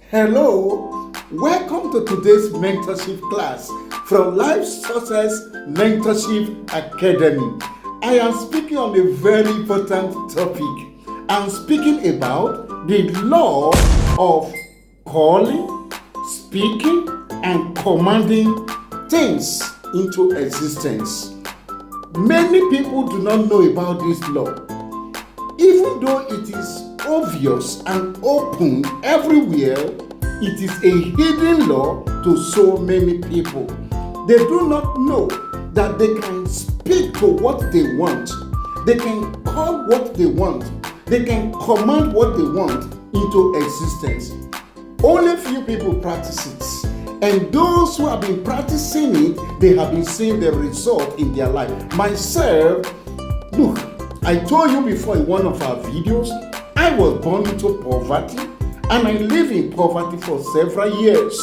Hello, welcome to today's mentorship class from Life Success Mentorship Academy. I am speaking on a very important topic. I'm speaking about the law of calling, speaking, and commanding things into existence. Many people do not know about this law, even though it is obvious and open everywhere. It is a hidden law to so many people. They do not know that they can speak to what they want. They can call what they want. They can command what they want into existence. Only few people practice it. And those who have been practicing it, they have been seeing the result in their life. Myself, look, I told you before in one of our videos, I was born into poverty and I live in poverty for several years.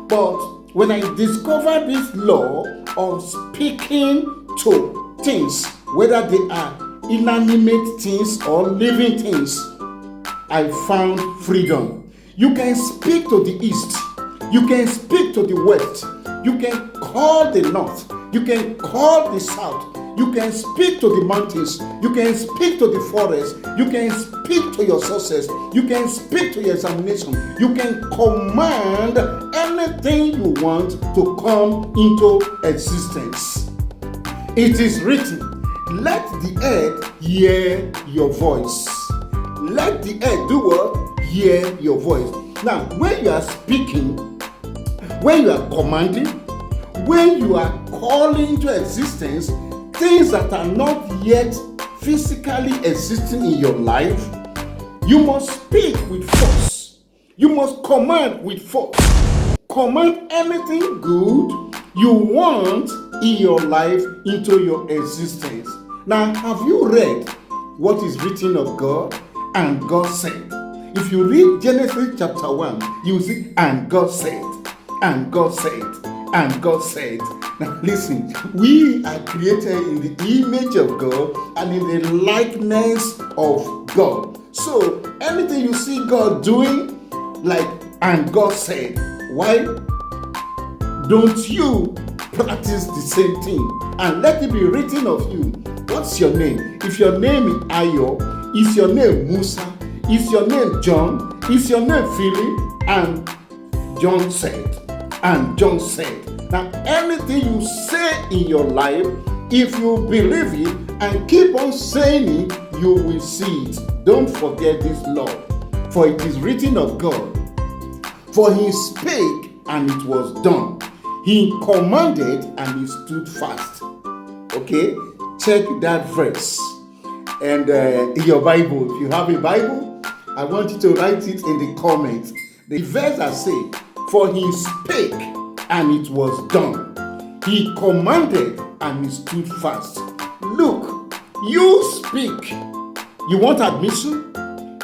But when I discovered this law of speaking to things, whether they are inanimate things or living things, I found freedom. You can speak to the east. You can speak to the west. You can call the north. You can call the south. You can speak to the mountains. You can speak to the forest. You can speak to your sources. You can speak to your examination. You can command anything you want to come into existence. It is written, let the earth hear your voice. Let the earth do what? Hear your voice. Now, when you are speaking, when you are commanding, when you are calling into existence things that are not yet physically existing in your life, you must speak with force. You must command with force. Command anything good you want in your life into your existence. Now, have you read what is written of God? And God said. If you read Genesis chapter 1, you will see, and God said, and God said, and God said. Now listen, we are created in the image of God and in the likeness of God. So anything you see God doing, like, and God said, why don't you practice the same thing? And let it be written of you. What's your name? If your name is Ayo, is your name Musa, is your name John, is your name Philip, and John said, and John said. Now, anything you say in your life, if you believe it and keep on saying it, you will see it. Don't forget this law. For it is written of God, for he spake and it was done. He commanded and he stood fast. Okay? Check that verse. And in your Bible, if you have a Bible, I want you to write it in the comments. The verse that says, for he spake and it was done. He commanded and he stood fast. Look, you speak. You want admission?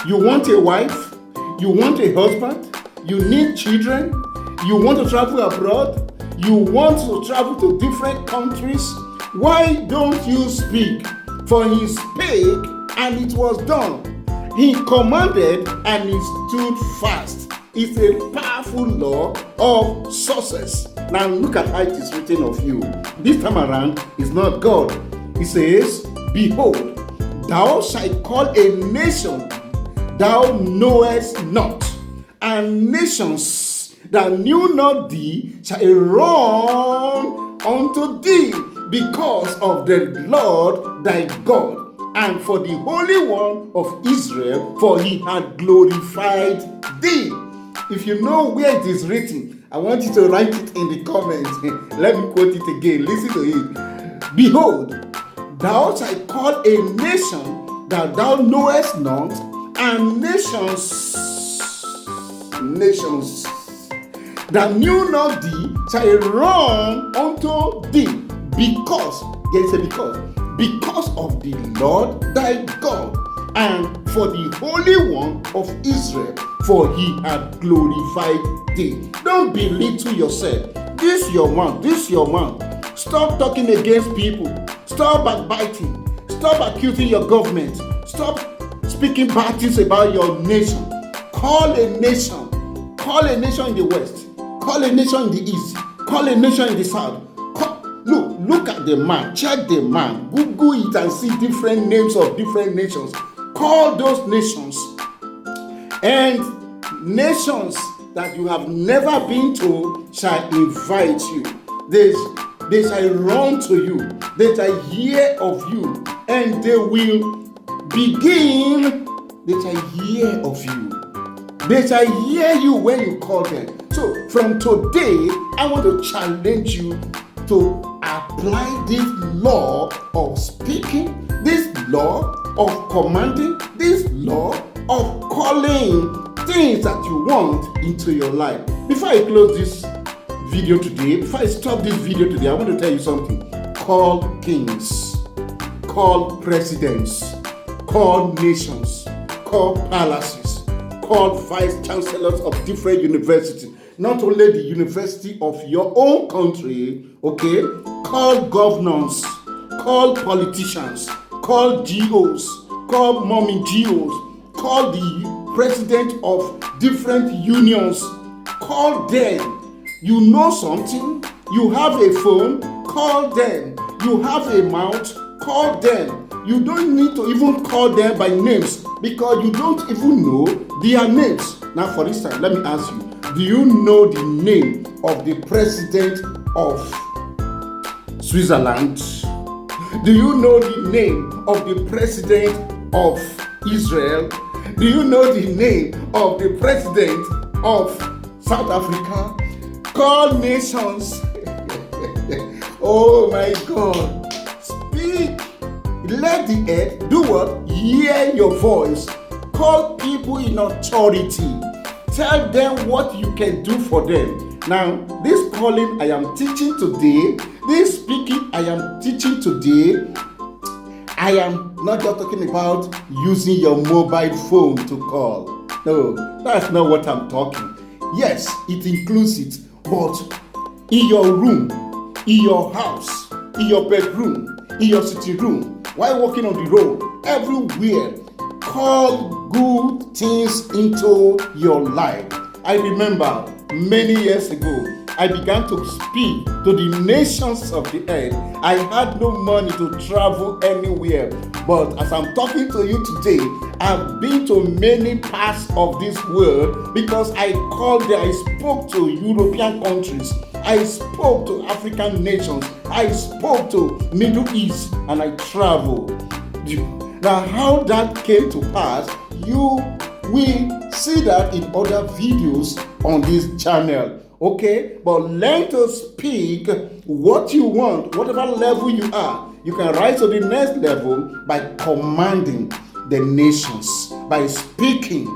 You want a wife? You want a husband? You need children? You want to travel abroad? You want to travel to different countries? Why don't you speak? For he spake and it was done. He commanded and he stood fast. It's a powerful law of success. Now look at how it is written of you. This time around, it's not God. It says, behold, thou shalt call a nation thou knowest not, and nations that knew not thee shall run unto thee, because of the Lord thy God, and for the Holy One of Israel, for he had glorified thee. If you know where it is written, I want you to write it in the comments. Let me quote it again. Listen to it. Behold, thou shalt call a nation that thou knowest not, and nations that knew not thee shall run unto thee, because, there is a because of the Lord thy God, and for the Holy One of Israel, for he had glorified thee. Don't belittle yourself. This your mouth. Stop talking against people. Stop backbiting. Stop accusing your government. Stop speaking bad things about your nation. Call a nation. Call a nation in the west. Call a nation in the east. Call a nation in the south. Look at the man. Check the man. Google it and see different names of different nations. Call those nations. And nations that you have never been to shall invite you. They shall run to you. They shall hear of you. And they will begin. They shall hear of you. They shall hear you when you call them. So from today, I want to challenge you to apply this law of speaking, this law of commanding, this law of calling things that you want into your life. Before I close this video today, before I stop this video today, I want to tell you something. Call kings, call presidents, call nations, call palaces, call vice chancellors of different universities. Not only the university of your own country, okay? Call governors, call politicians, call GOs, call mommy GOs, call the president of different unions, call them. You know something, you have a phone, call them. You have a mouth, call them. You don't need to even call them by names because you don't even know their names. Now, for instance, let me ask you, do you know the name of the president of Switzerland? Do you know the name of the president of Israel? Do you know the name of the president of South Africa? Call nations. Oh my God. Speak. Let the earth do what? Hear your voice. Call people in authority. Tell them what you can do for them. Now, this calling I am teaching today, this speaking I am teaching today, I am not just talking about using your mobile phone to call. No, that's not what I'm talking. Yes, it includes it, but in your room, in your house, in your bedroom, in your sitting room, while walking on the road, everywhere, call good things into your life. I remember many years ago, I began to speak to the nations of the earth. I had no money to travel anywhere, but as I'm talking to you today, I've been to many parts of this world because I called there. I spoke to European countries. I spoke to African nations. I spoke to Middle East, and I traveled. Now, how that came to pass, you will see that in other videos on this channel. Okay? But learn to speak what you want, whatever level you are. You can rise to the next level by commanding the nations, by speaking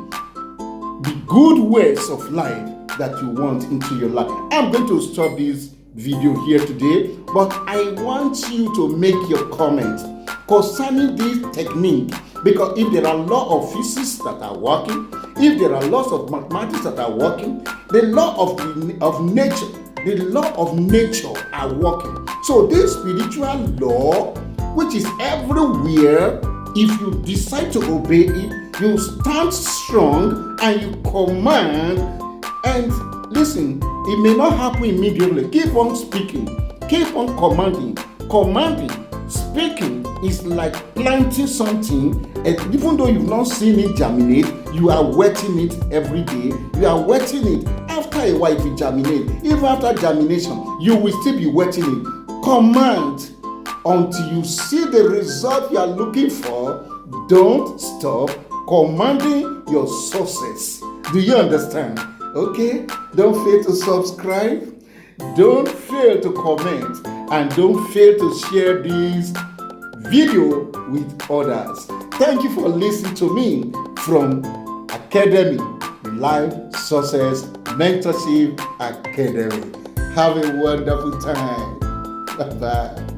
the good words of life that you want into your life. I'm going to stop this video here today, but I want you to make your comment concerning this technique, because if there are laws of physics that are working, if there are laws of mathematics that are working, the law of nature are working. So this spiritual law, which is everywhere, if you decide to obey it, you stand strong and you command. And listen, it may not happen immediately. Keep on speaking, keep on commanding. Speaking is like planting something, and even though you've not seen it germinate, you are wetting it every day. You are wetting it. After a while, it will germinate. Even after germination, you will still be wetting it. Command until you see the result you are looking for. Don't stop commanding your success. Do you understand? Okay? Don't fail to subscribe. Don't fail to comment. And don't fail to share this video with others. Thank you for listening to me from Academy, Life Success Mentorship Academy. Have a wonderful time. Bye-bye.